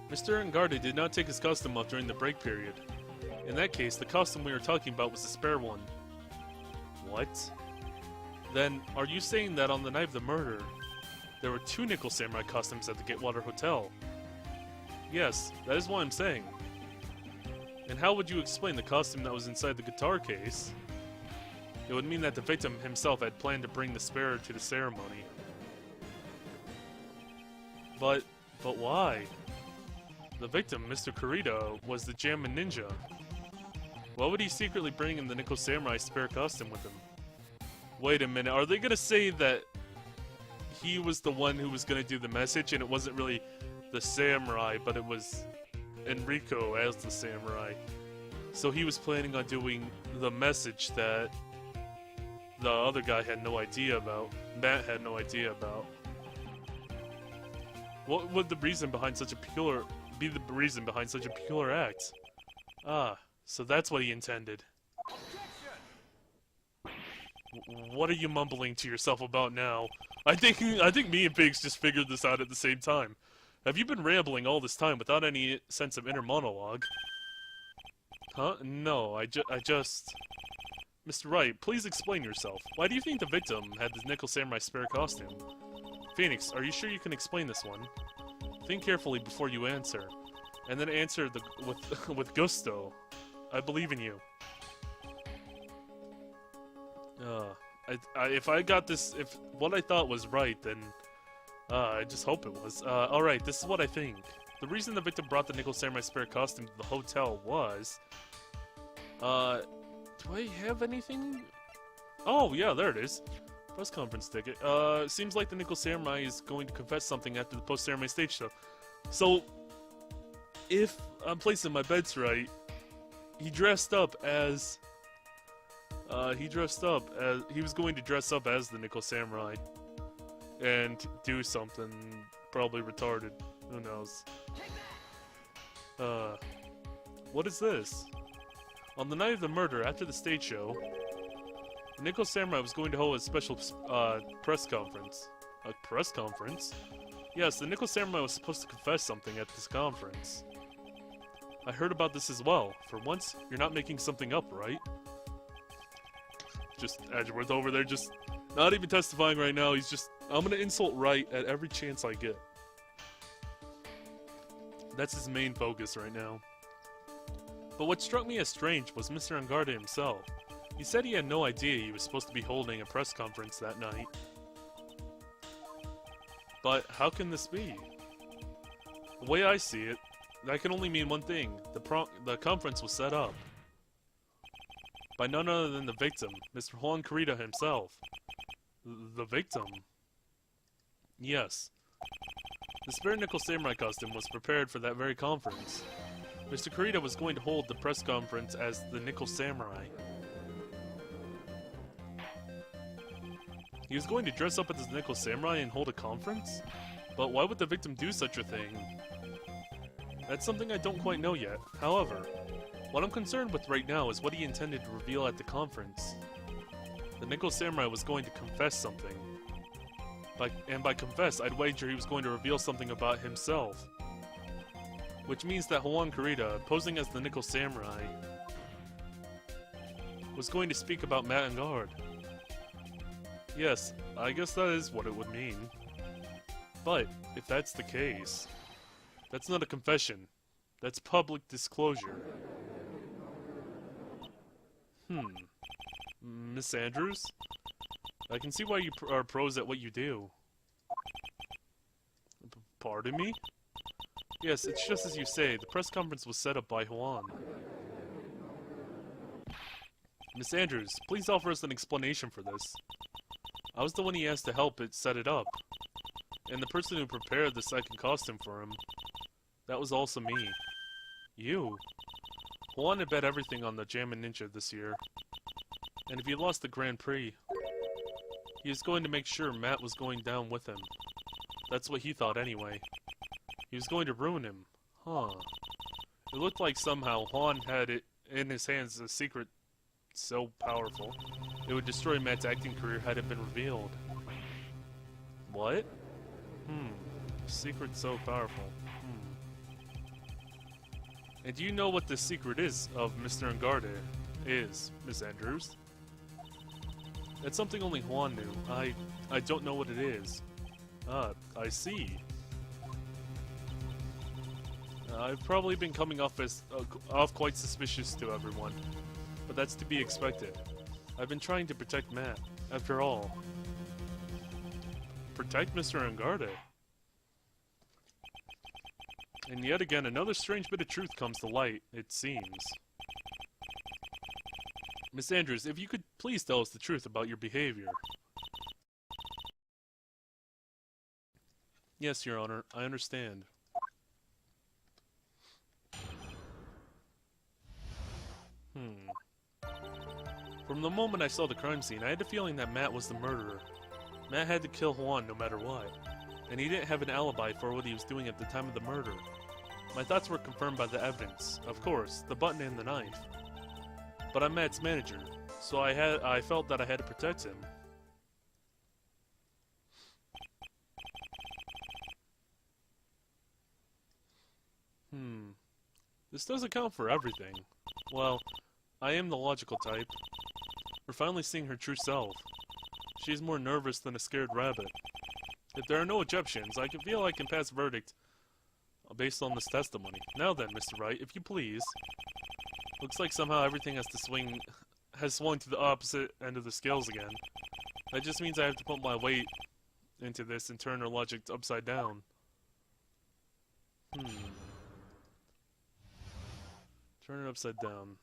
Mr. Ngarde did not take his costume off during the break period. In that case, the costume we were talking about was the spare one. What? Then, are you saying that on the night of the murder, there were 2 Nickel Samurai costumes at the Gatewater Hotel? Yes, that is what I'm saying. And how would you explain the costume that was inside the guitar case? It would mean that the victim himself had planned to bring the spare to the ceremony. But why? The victim, Mr. Kurita, was the Jammin Ninja. Why would he secretly bring in the Nickel Samurai spare costume with him? Wait a minute, are they gonna say that he was the one who was gonna do the message and it wasn't really the samurai, but it was Enrico as the samurai? So he was planning on doing the message that the other guy had no idea about. Matt had no idea about. What would the reason behind such a peculiar act? Ah, so that's what he intended. What are you mumbling to yourself about now? I think me and Biggs just figured this out at the same time. Have you been rambling all this time without any sense of inner monologue? Huh? No, I just... Mr. Wright, please explain yourself. Why do you think the victim had the Nickel Samurai spare costume? Phoenix, are you sure you can explain this one? Think carefully before you answer. And then answer with gusto. I believe in you. If I got this, if what I thought was right, then I just hope it was. Alright, this is what I think. The reason the victim brought the Nickel Samurai spare costume to the hotel was... do I have anything? Oh, yeah, there it is. Press conference ticket. Seems like the Nickel Samurai is going to confess something after the post-ceremony stage show. So, if I'm placing my bets right, he dressed up as... he was going to dress up as the Nickel Samurai. And do something probably retarded. Who knows? What is this? On the night of the murder, after the stage show, the Nickel Samurai was going to hold a special press conference. A press conference? Yes, the Nickel Samurai was supposed to confess something at this conference. I heard about this as well. For once, you're not making something up, right? Just Edgeworth over there, just not even testifying right now. He's just, I'm gonna insult Wright at every chance I get. That's his main focus right now. But what struck me as strange was Mr. Ngarde himself. He said he had no idea he was supposed to be holding a press conference that night. But how can this be? The way I see it, that can only mean one thing. The conference was set up by none other than the victim, Mr. Juan Kurita himself. The victim? Yes. The spare Nickel Samurai costume was prepared for that very conference. Mr. Kurita was going to hold the press conference as the Nickel Samurai. He was going to dress up as the Nickel Samurai and hold a conference? But why would the victim do such a thing? That's something I don't quite know yet. However, what I'm concerned with right now is what he intended to reveal at the conference. The Nickel Samurai was going to confess something. By confess, I'd wager he was going to reveal something about himself. Which means that Juan Kurita, posing as the Nickel Samurai, was going to speak about Matt and Guard. Yes, I guess that is what it would mean. But, if that's the case, that's not a confession. That's public disclosure. Miss Andrews? I can see why you are pros at what you do. Pardon me? Yes, it's just as you say. The press conference was set up by Juan. Miss Andrews, please offer us an explanation for this. I was the one he asked to help set it up. And the person who prepared the second costume for him, that was also me. You? Juan had bet everything on the Jammin Ninja this year. And if he lost the Grand Prix, he was going to make sure Matt was going down with him. That's what he thought anyway. He was going to ruin him. Huh. It looked like somehow Juan had it in his hands a secret so powerful, it would destroy Matt's acting career had it been revealed. What? Secret so powerful. And do you know what the secret is of Mr. Engarde is, Miss Andrews? It's something only Juan knew. I don't know what it is. Ah, I see. I've probably been coming off as quite suspicious to everyone, but that's to be expected. I've been trying to protect Matt, after all. Protect Mr. Engarde? And yet again, another strange bit of truth comes to light, it seems. Miss Andrews, if you could please tell us the truth about your behavior. Yes, Your Honor, I understand. From the moment I saw the crime scene, I had the feeling that Matt was the murderer. Matt had to kill Juan no matter what, and he didn't have an alibi for what he was doing at the time of the murder. My thoughts were confirmed by the evidence, of course, the button and the knife. But I'm Matt's manager, so I felt that I had to protect him. This does account for everything. Well, I am the logical type. We're finally seeing her true self. She's more nervous than a scared rabbit. If there are no objections, I feel I can pass verdict based on this testimony. Now then, Mr. Wright, if you please. Looks like somehow everything has swung to the opposite end of the scales again. That just means I have to put my weight into this and turn her logic upside down. Turn it upside down.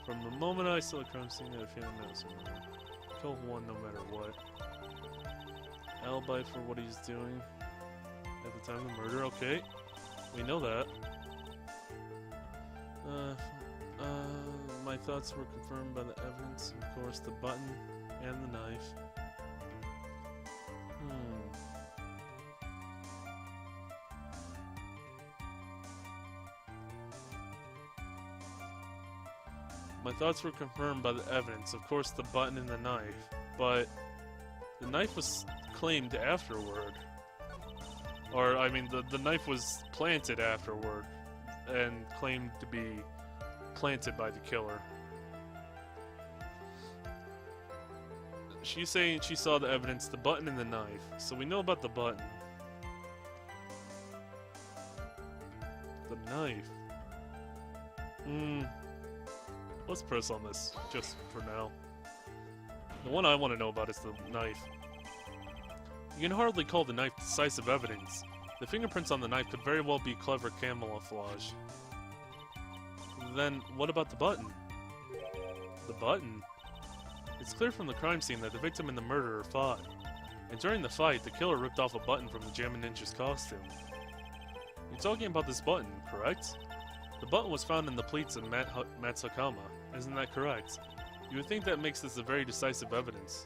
From the moment I saw the crime scene, I had a feeling that was a murder. Kill Juan no matter what. Alibi for what he's doing at the time of the murder, okay. We know that. My thoughts were confirmed by the evidence, of course, the button and the knife. My thoughts were confirmed by the evidence, of course, the button and the knife, but the knife was claimed afterward. Or, I mean, the knife was planted afterward and claimed to be planted by the killer. She's saying she saw the evidence, the button and the knife, so we know about the button. The knife. Let's press on this, just for now. The one I want to know about is the knife. You can hardly call the knife decisive evidence. The fingerprints on the knife could very well be clever camouflage. Then, what about the button? The button? It's clear from the crime scene that the victim and the murderer fought. And during the fight, the killer ripped off a button from the Jammin' Ninja's costume. You're talking about this button, correct? The button was found in the pleats of Matt's Hakama. Isn't that correct? You would think that makes this a very decisive evidence.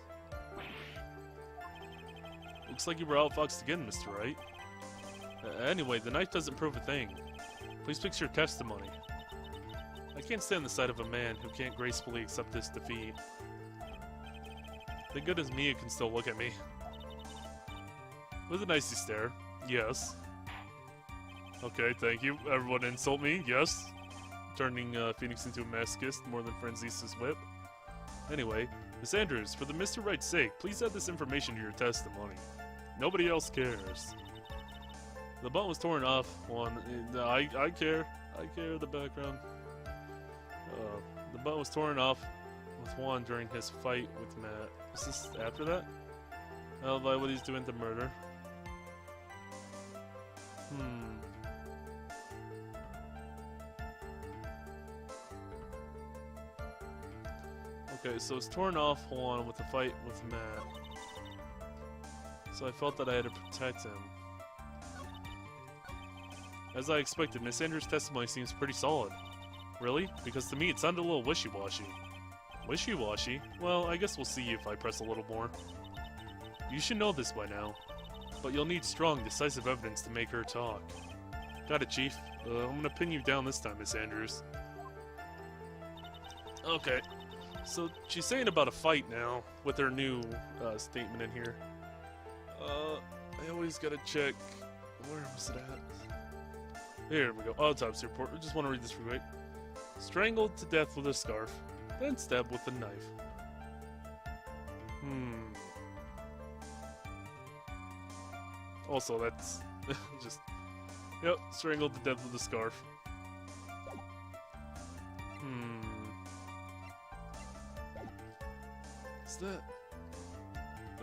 Looks like you were outfoxed again, Mr. Wright. Anyway, the knife doesn't prove a thing. Please fix your testimony. I can't stand the sight of a man who can't gracefully accept this defeat. Thank goodness Mia can still look at me. With a nicey stare. Yes. Okay, thank you. Everyone insult me, yes. Turning Phoenix into a masochist more than Franzisa's whip. Anyway, Miss Andrews, for the Mr. Wright's sake, please add this information to your testimony. Nobody else cares. The button was torn off. I care. I care the background. The button was torn off with Juan during his fight with Matt. Is this after that? Alibi what he's doing to murder. Okay, so it's torn off Juan with the fight with Matt. So I felt that I had to protect him. As I expected, Miss Andrews' testimony seems pretty solid. Really? Because to me it sounded a little wishy-washy. Wishy-washy? Well, I guess we'll see if I press a little more. You should know this by now. But you'll need strong, decisive evidence to make her talk. Got it, Chief. I'm gonna pin you down this time, Miss Andrews. Okay. So, she's saying about a fight now, with her new statement in here. I always gotta check... Where was it at? Here we go. Autopsy report. I just want to read this real quick. Strangled to death with a scarf, then stabbed with a knife. Also, that's just... Yep, strangled to death with a scarf. Is that...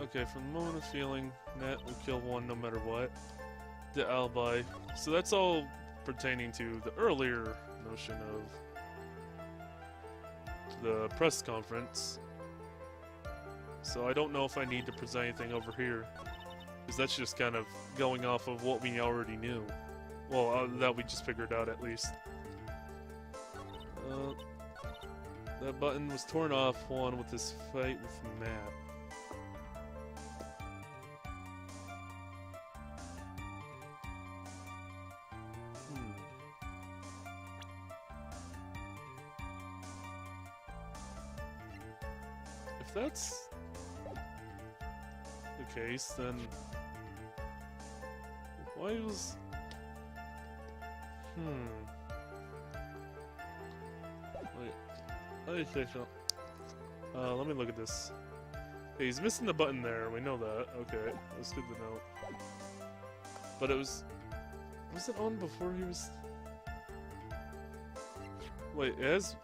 Okay, from the moment of feeling, Nat will kill one no matter what. The alibi. So that's all pertaining to the earlier notion of the press conference. So I don't know if I need to present anything over here, because that's just kind of going off of what we already knew. Well, that we just figured out at least. That button was torn off one with this fight with Matt. If that's the case, then why was... Wait, let me look at this. Hey, he's missing the button there, we know that. Okay, that's good to know. But it was... Was it on before he was... Wait, it has...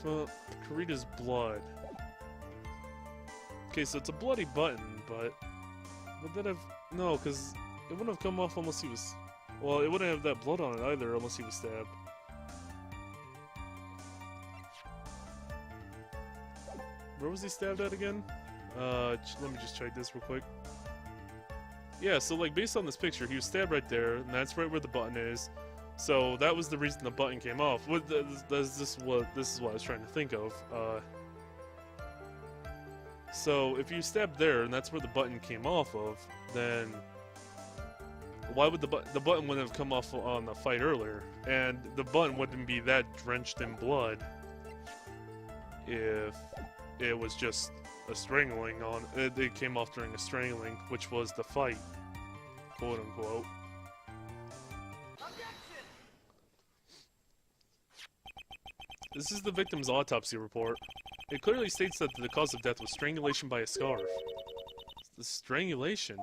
Karita's blood. Okay, so it's a bloody button, but... Would that have... No, because it wouldn't have come off unless he was... Well, it wouldn't have that blood on it either unless he was stabbed. Where was he stabbed at again? Let me just check this real quick. Yeah, so like based on this picture, he was stabbed right there, and that's right where the button is. So that was the reason the button came off. This is what I was trying to think of. So if you stabbed there, and that's where the button came off of, then why would the button wouldn't have come off on the fight earlier, and the button wouldn't be that drenched in blood if it was just a strangling on it. It came off during a strangling, which was the fight, quote unquote. This is the victim's autopsy report. It clearly states that the cause of death was strangulation by a scarf. The strangulation?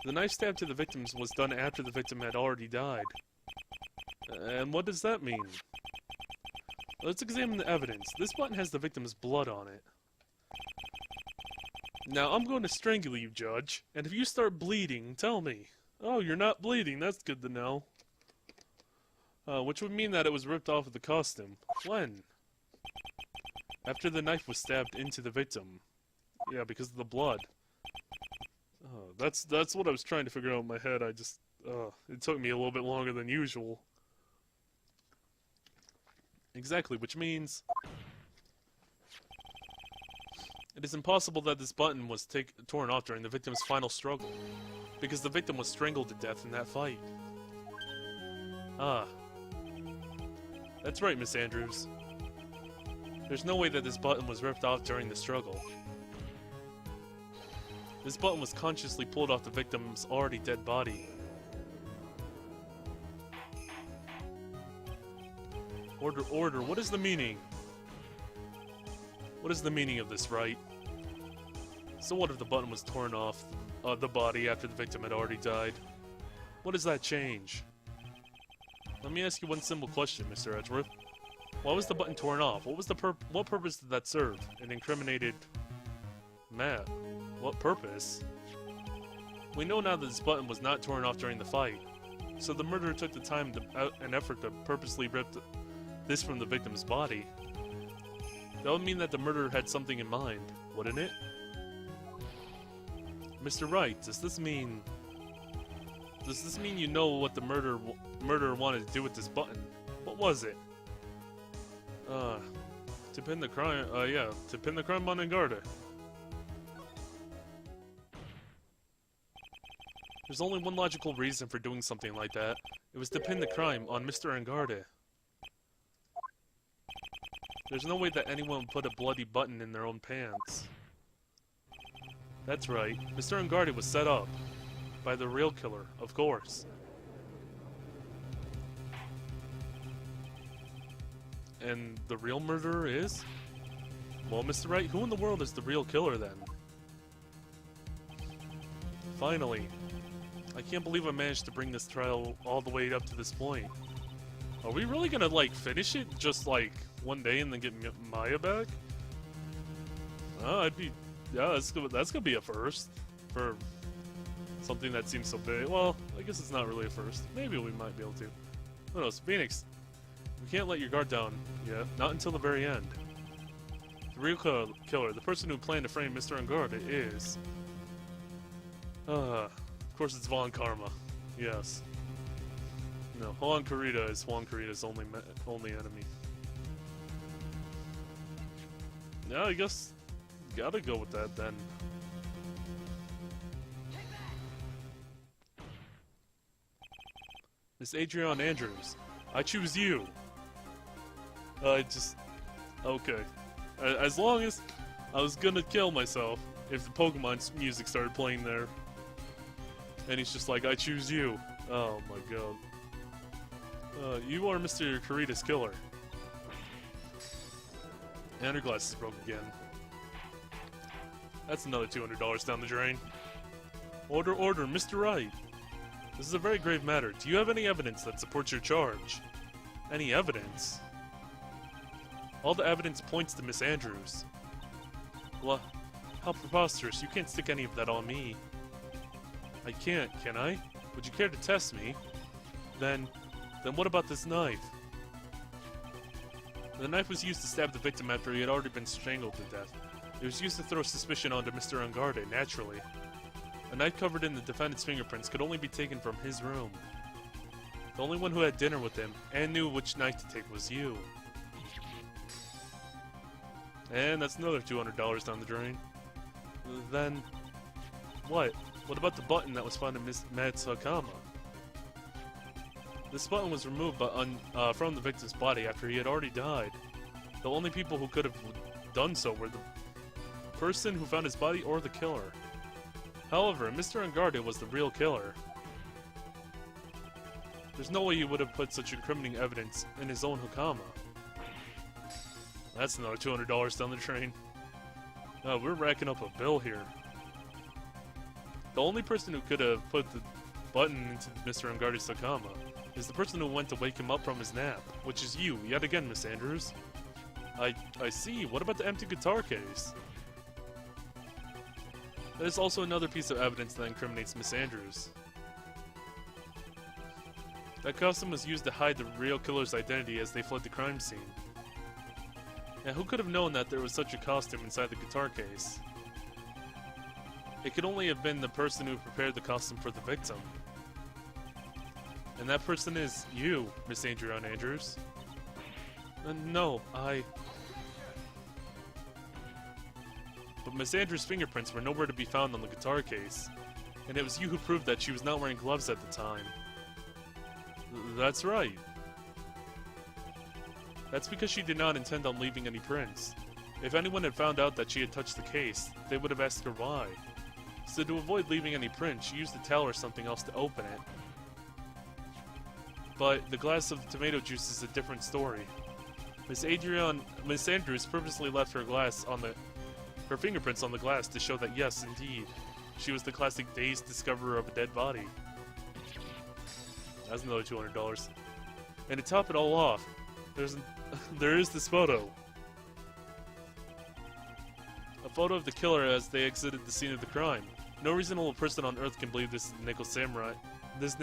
The knife stab to the victims was done after the victim had already died. And what does that mean? Let's examine the evidence. This button has the victim's blood on it. Now, I'm going to strangle you, Judge, and if you start bleeding, tell me. Oh, you're not bleeding, that's good to know. Which would mean that it was ripped off of the costume. When? After the knife was stabbed into the victim. Yeah, because of the blood. Oh, that's what I was trying to figure out in my head. It took me a little bit longer than usual. Exactly, which means... It is impossible that this button was torn off during the victim's final struggle, because the victim was strangled to death in that fight. Ah. That's right, Miss Andrews. There's no way that this button was ripped off during the struggle. This button was consciously pulled off the victim's already dead body. Order, what is the meaning? What is the meaning of this, Wright? So what if the button was torn off the body after the victim had already died? What does that change? Let me ask you one simple question, Mr. Edgeworth. Why was the button torn off? What was what purpose did that serve? It incriminated Matt. What purpose? We know now that this button was not torn off during the fight, so the murderer took the time and effort to purposely rip this from the victim's body. That would mean that the murderer had something in mind, wouldn't it? Mr. Wright, does this mean you know what the murderer wanted to do with this button? What was it? To pin the crime, to pin the crime on Engarde. There's only one logical reason for doing something like that. It was to pin the crime on Mr. Engarde. There's no way that anyone would put a bloody button in their own pants. That's right, Mr. Engarde was set up. By the real killer, of course. And the real murderer is? Well, Mr. Wright, who in the world is the real killer then? Finally. I can't believe I managed to bring this trial all the way up to this point. Are we really gonna, like, finish it just, like, one day and then get Maya back? I'd be... Yeah, that's gonna be a first. For something that seems so big. Well, I guess it's not really a first. Maybe we might be able to. Who knows? Phoenix, we can't let your guard down. Yeah, not until the very end. The real killer, the person who planned to frame Mr. Unguarded, is... of course it's Von Karma. Yes. No, Juan Carita is Juan Carita's only enemy. Yeah, I guess gotta go with that then. Miss Adrienne Andrews, I choose you. Okay. As long as I was gonna kill myself if the Pokemon music started playing there. And he's just like, I choose you. Oh my god. You are Mr. Carita's killer. And her glasses broke again. That's another $200 down the drain. Order, Mr. Wright. This is a very grave matter. Do you have any evidence that supports your charge? Any evidence? All the evidence points to Miss Andrews. Well, how preposterous. You can't stick any of that on me. I can't, can I? Would you care to test me? Then what about this knife? The knife was used to stab the victim after he had already been strangled to death. It was used to throw suspicion onto Mr. Unguarded, naturally. A knife covered in the defendant's fingerprints could only be taken from his room. The only one who had dinner with him and knew which knife to take was you. And that's another $200 down the drain. Then, what? What about the button that was found in Miss Matsukama? This button was removed from the victim's body after he had already died. The only people who could have done so were the person who found his body or the killer. However, Mr. Unguarded was the real killer. There's no way he would have put such incriminating evidence in his own Hakama. That's another $200 down the drain. We're racking up a bill here. The only person who could have put the button into Mr. Unguarded's Hakama is the person who went to wake him up from his nap, which is you, yet again, Miss Andrews. I see. What about the empty guitar case? That is also another piece of evidence that incriminates Miss Andrews. That costume was used to hide the real killer's identity as they fled the crime scene. Now, who could have known that there was such a costume inside the guitar case? It could only have been the person who prepared the costume for the victim. And that person is you, Miss Adrienne Andrews. No, But Miss Andrews' fingerprints were nowhere to be found on the guitar case, and it was you who proved that she was not wearing gloves at the time. That's right. That's because she did not intend on leaving any prints. If anyone had found out that she had touched the case, they would have asked her why. So to avoid leaving any print, she used a towel or something else to open it. But the glass of tomato juice is a different story. Miss Andrews purposely left her fingerprints on the glass to show that yes, indeed, she was the classic dazed discoverer of a dead body. That's another $200. And to top it all off, there is this photo. A photo of the killer as they exited the scene of the crime. No reasonable person on Earth can believe this Nickel Samurai is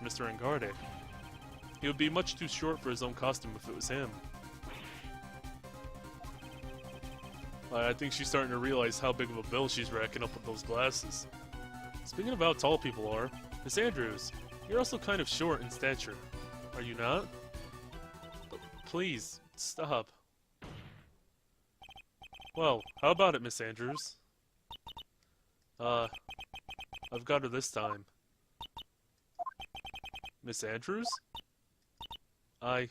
Mr. Unguarded. He would be much too short for his own costume if it was him. I think she's starting to realize how big of a bill she's racking up with those glasses. Speaking of how tall people are, Miss Andrews, you're also kind of short in stature. Are you not? But please, stop. Well, how about it, Miss Andrews? I've got her this time. Miss Andrews? I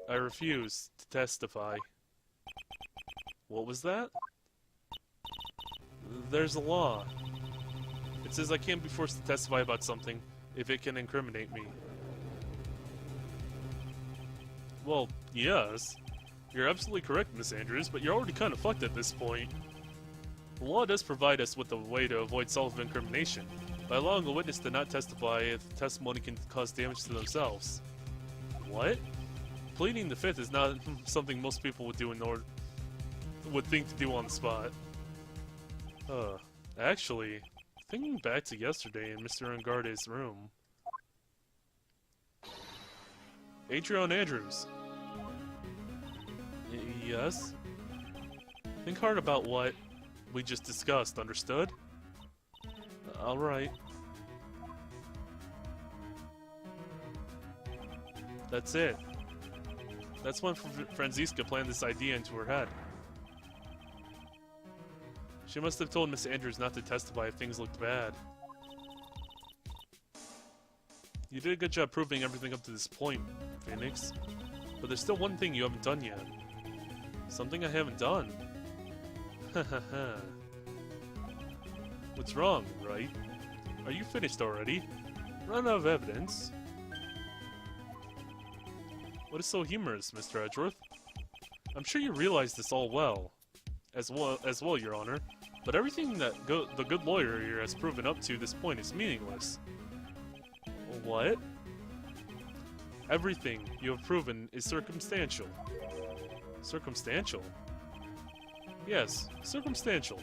refuse to testify. What was that? There's a law. It says I can't be forced to testify about something if it can incriminate me. Well, yes. You're absolutely correct, Miss Andrews, but you're already kind of fucked at this point. The law does provide us with a way to avoid self-incrimination, by allowing a witness to not testify if the testimony can cause damage to themselves. What? Pleading the fifth is not something most people would do would think to do on the spot. Actually, thinking back to yesterday in Mr. Ungarde's room. Adrian Andrews. Yes? Think hard about what we just discussed, understood? Alright. That's it. That's when Franziska planned this idea into her head. She must have told Miss Andrews not to testify if things looked bad. You did a good job proving everything up to this point, Phoenix. But there's still one thing you haven't done yet. Something I haven't done. Hahaha. What's wrong, Wright? Are you finished already? Run out of evidence. What is so humorous, Mr. Edgeworth? I'm sure you realize this all well. As well, Your Honor. But everything that the good lawyer here has proven up to this point is meaningless. What? Everything you have proven is circumstantial. Circumstantial? Yes, circumstantial.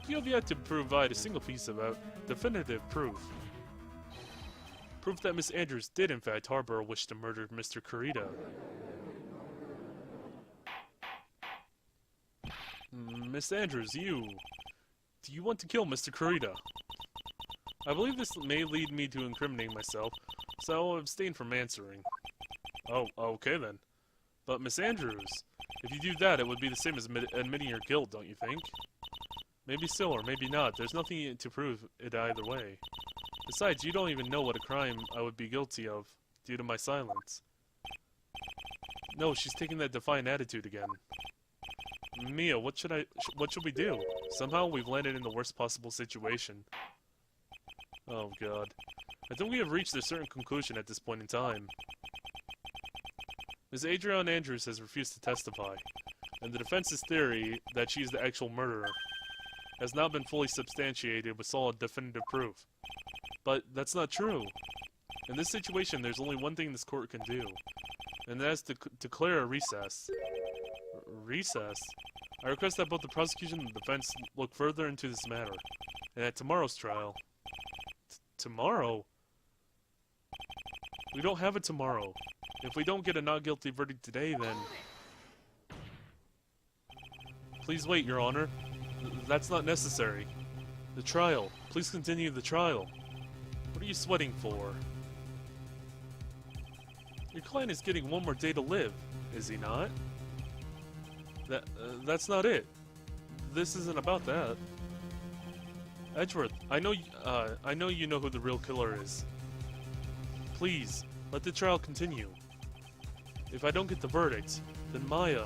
You have yet to provide a single piece of definitive proof. Proof that Miss Andrews did in fact harbor a wish to murder Mr. Kurita. Miss Andrews, do you want to kill Mr. Kurita? I believe this may lead me to incriminating myself, so I will abstain from answering. Oh, okay then. But Miss Andrews, if you do that, it would be the same as admitting your guilt, don't you think? Maybe so, or maybe not. There's nothing to prove it either way. Besides, you don't even know what a crime I would be guilty of, due to my silence. No, she's taking that defiant attitude again. Mia, what should we do? Somehow we've landed in the worst possible situation. Oh god. I think we have reached a certain conclusion at this point in time. Ms. Adrian Andrews has refused to testify, and the defense's theory that she is the actual murderer has not been fully substantiated with solid definitive proof. But that's not true. In this situation, there's only one thing this court can do, and that is to declare a recess. Recess? I request that both the prosecution and the defense look further into this matter, and at tomorrow's trial. Tomorrow? We don't have it tomorrow. If we don't get a not guilty verdict today, then... Please wait, Your Honor. That's not necessary. The trial. Please continue the trial. What are you sweating for? Your client is getting one more day to live, is he not? That's not it. This isn't about that. Edgeworth, I know you know who the real killer is. Please, let the trial continue. If I don't get the verdict, then Maya...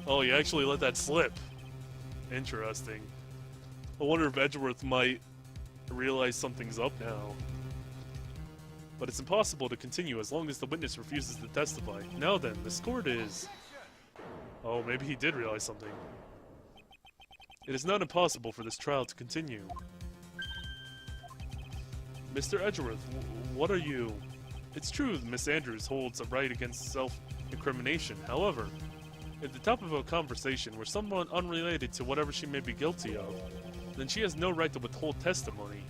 Oh, you actually let that slip. Interesting. I wonder if Edgeworth might realize something's up now. But it's impossible to continue as long as the witness refuses to testify. Now then, the score is... Oh, maybe he did realize something. It is not impossible for this trial to continue. Mr. Edgeworth, what are you... It's true that Miss Andrews holds a right against self-incrimination. However, at the top of a conversation where someone unrelated to whatever she may be guilty of, then she has no right to withhold testimony.